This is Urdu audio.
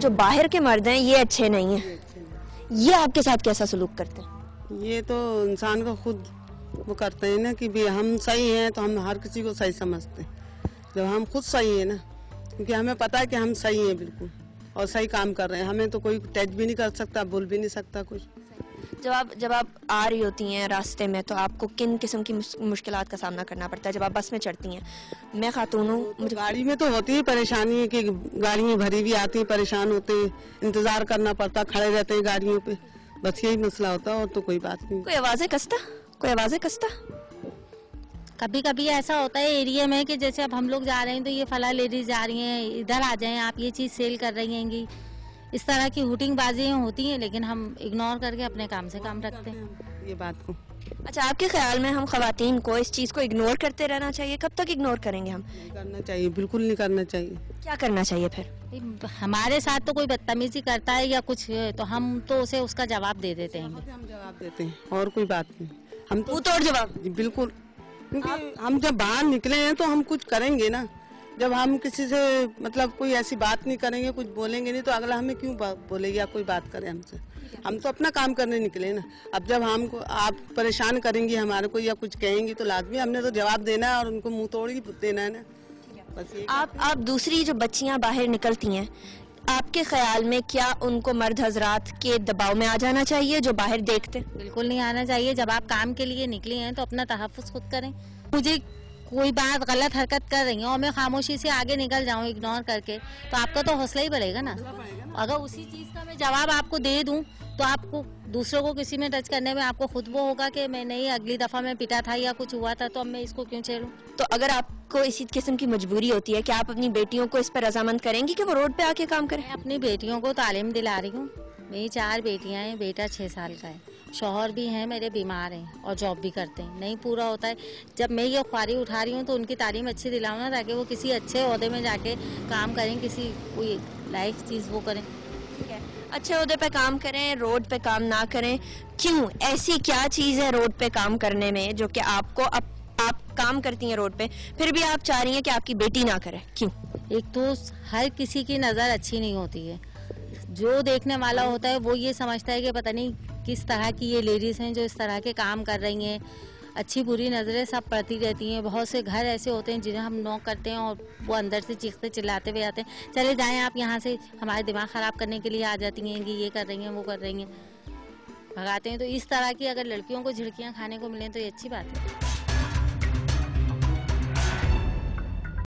جو باہر کے مرد ہیں یہ اچھے نہیں ہیں، یہ آپ کے ساتھ کیسا سلوک کرتے ہیں؟ یہ تو انسان کو خود وہ کرتے ہیں نا کہ بھی ہم صحیح ہیں تو ہم ہر کسی کو صحیح سمجھتے ہیں، جب ہم خود صحیح ہیں نا، کیونکہ ہمیں پتہ ہے کہ ہم صحیح ہیں بالکل اور صحیح کام کر رہے ہیں، ہمیں تو کوئی ٹچ بھی نہیں کر سکتا، بول بھی نہیں سکتا کچھ۔ جب آپ آ رہی ہوتی ہیں راستے میں تو آپ کو کن قسم کی مشکلات کا سامنا کرنا پڑتا ہے جب آپ بس میں چڑھتی ہیں؟ میں خاتون ہوں، مجھے گاڑی میں تو ہوتی ہے پریشانی ہے کہ گاڑیاں بھری ہوئی آتی ہیں، پریشان ہوتے ہیں، انتظار کرنا پڑتا، کھڑے رہتے ہیں گاڑیوں پہ، بس یہی مسئلہ ہوتا ہے اور تو کوئی بات نہیں۔ کوئی آوازیں کستا؟ کبھی کبھی ایسا ہوتا ہے ایریا میں کہ جیسے اب ہم لوگ جا رہے ہیں تو یہ فلاں لیڈیز جا رہی ہیں، ادھر آ جائیں، آپ یہ چیز سیل کر رہی ہیں گی، اس طرح کی ہوٹنگ بازیاں ہوتی ہیں، لیکن ہم اگنور کر کے اپنے کام سے کام رکھتے ہیں یہ بات کو اچھا، آپ کے خیال میں ہم خواتین کو اس چیز کو اگنور کرتے رہنا چاہیے؟ کب تک اگنور کریں گے ہم؟ نہیں کرنا چاہیے، بالکل نہیں کرنا چاہیے۔ کیا کرنا چاہیے پھر؟ ہمارے ساتھ تو کوئی بدتمیزی کرتا ہے یا کچھ تو ہم تو اسے اس کا جواب دے دیتے ہیں۔ ہم جواب دیتے ہیں اور کوئی بات نہیں، ہم تو منہ توڑ جواب؟ جی بالکل، کیونکہ ہم جب باہر نکلے ہیں تو ہم کچھ کریں گے نا، جب ہم کسی سے مطلب کوئی ایسی بات نہیں کریں گے، کچھ بولیں گے نہیں تو اگلا ہمیں کیوں بولے گی یا کوئی بات کرے ہم سے؟ ہم تو اپنا کام کرنے نکلے نا، اب جب ہم کو آپ پریشان کریں گی ہمارے کو یا کچھ کہیں گی تو لازمی ہم نے تو جواب دینا ہے اور ان کو منہ توڑ ہی دینا ہے نا، بس یہ۔ آپ دوسری جو بچیاں باہر نکلتی ہیں، آپ کے خیال میں کیا ان کو مرد حضرات کے دباؤ میں آ جانا چاہیے جو باہر دیکھتے؟ بالکل نہیں آنا چاہیے، جب آپ کام کے لیے نکلی ہیں تو اپنا تحفظ خود کریں۔ مجھے کوئی بات غلط حرکت کر رہی ہیں اور میں خاموشی سے آگے نکل جاؤں اگنور کر کے تو آپ کا تو حوصلہ ہی بڑھے گا نا۔ اگر اسی چیز کا میں جواب آپ کو دے دوں تو آپ کو دوسروں کو کسی میں ٹچ کرنے میں آپ کو خود وہ ہوگا کہ میں نہیں، اگلی دفعہ میں پیٹا تھا یا کچھ ہوا تھا تو اب میں اس کو کیوں چھیڑوں۔ تو اگر آپ کو اسی قسم کی مجبوری ہوتی ہے کہ آپ اپنی بیٹیوں کو اس پر رضامند کریں گی کہ وہ روڈ پہ آ کے کام کریں؟ میں اپنی بیٹیوں کو تعلیم دلا رہی ہوں، میری 4 بیٹیاں ہیں، بیٹا 6 سال کا ہے، شوہر بھی ہیں میرے بیمار ہیں اور جاب بھی کرتے ہیں، نہیں پورا ہوتا ہے۔ جب میں یہ خواری اٹھا رہی ہوں تو ان کی تعلیم اچھی دلاؤں نا، تاکہ وہ کسی اچھے عہدے میں جا کے کام کریں، کسی کوئی لائق چیز وہ کریں۔ اچھے عہدے پہ کام کریں، روڈ پہ کام نہ کریں، کیوں؟ ایسی کیا چیز ہے روڈ پہ کام کرنے میں جو کہ آپ کام کرتی ہیں روڈ پہ پھر بھی آپ چاہ رہی ہیں کہ آپ کی بیٹی نہ کرے؟ کیوں؟ ایک تو ہر کسی کی نظر اچھی نہیں ہوتی ہے، جو دیکھنے والا ہوتا ہے وہ یہ سمجھتا ہے کہ پتہ نہیں کس طرح کی یہ لیڈیز ہیں جو اس طرح کے کام کر رہی ہیں، اچھی بری نظریں سب پڑتی رہتی ہیں۔ بہت سے گھر ایسے ہوتے ہیں جنہیں ہم نوک کرتے ہیں اور وہ اندر سے چیختے چلاتے ہوئے آتے ہیں، چلے جائیں آپ یہاں سے، ہمارے دماغ خراب کرنے کے لیے آ جاتی ہیں کہ یہ کر رہی ہیں وہ کر رہی ہیں، بھگاتے ہیں۔ تو اس طرح کی اگر لڑکیوں کو جھڑکیاں کھانے کو ملیں تو یہ اچھی بات ہے۔